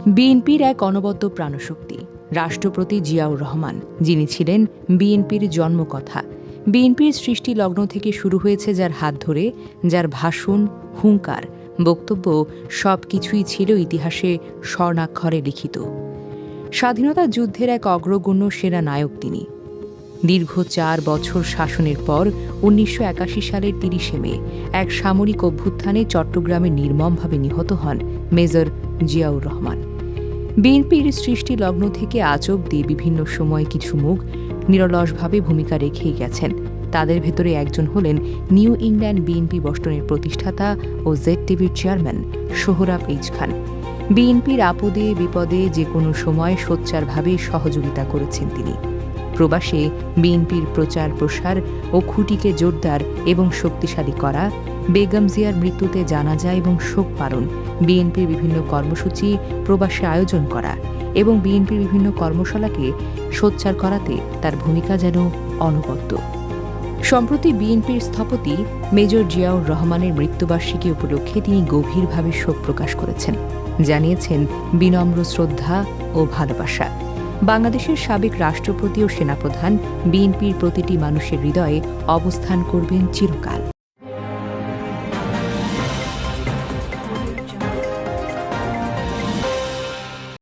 বিএনপির এক অনবদ্য প্রাণশক্তি রাষ্ট্রপতি জিয়াউর রহমান, যিনি ছিলেন বিএনপির জন্মকথা। বিএনপির সৃষ্টি লগ্ন থেকে শুরু হয়েছে যার হাত ধরে, যার ভাষণ, হুঙ্কার, বক্তব্য সবকিছুই ছিল ইতিহাসে স্বর্ণাক্ষরে লিখিত। স্বাধীনতা যুদ্ধের এক অগ্রগণ্য সেনা নায়ক তিনি। দীর্ঘ ৪ বছর শাসনের পর ১৯৮১ সালের ৩০শে মে এক সামরিক অভ্যুত্থানে চট্টগ্রামে নির্মমভাবে নিহত হন মেজর জিয়াউর রহমান। বিএনপির সৃষ্টি লগ্ন থেকে আজ অবধি বিভিন্ন সময়ে কিছু মুখ নিরলসভাবে ভূমিকা রেখেই গেছেন। তাদের ভেতরে একজন হলেন নিউ ইংল্যান্ড বিএনপি বস্টনের প্রতিষ্ঠাতা ও জেড টিভির চেয়ারম্যান সোহরাব এইচ খান। বিএনপির আপদে বিপদে যে কোনো সময় সোচ্চারভাবে সহযোগিতা করেছেন তিনি। প্রবাসে বিএনপির প্রচার প্রসার ও খুঁটিকে জোরদার এবং শক্তিশালী করা, বেগম জিয়ার মৃত্যুতে জানাজা এবং শোক পালন, বিএনপির বিভিন্ন কর্মসূচি প্রবাসে আয়োজন করা এবং বিএনপির বিভিন্ন কর্মশালাকে সোচ্চার করাতে তার ভূমিকা যেন অনবদ্য। সম্প্রতি বিএনপির স্থপতি মেজর জিয়াউর রহমানের মৃত্যুবার্ষিকী উপলক্ষে তিনি গভীরভাবে শোক প্রকাশ করেছেন, জানিয়েছেন বিনম্র শ্রদ্ধা ও ভালোবাসা। বাংলাদেশের সাবেক রাষ্ট্রপতি ও সেনাপ্রধান বিএনপির প্রতিটি মানুষের হৃদয়ে অবস্থান করবেন চিরকাল।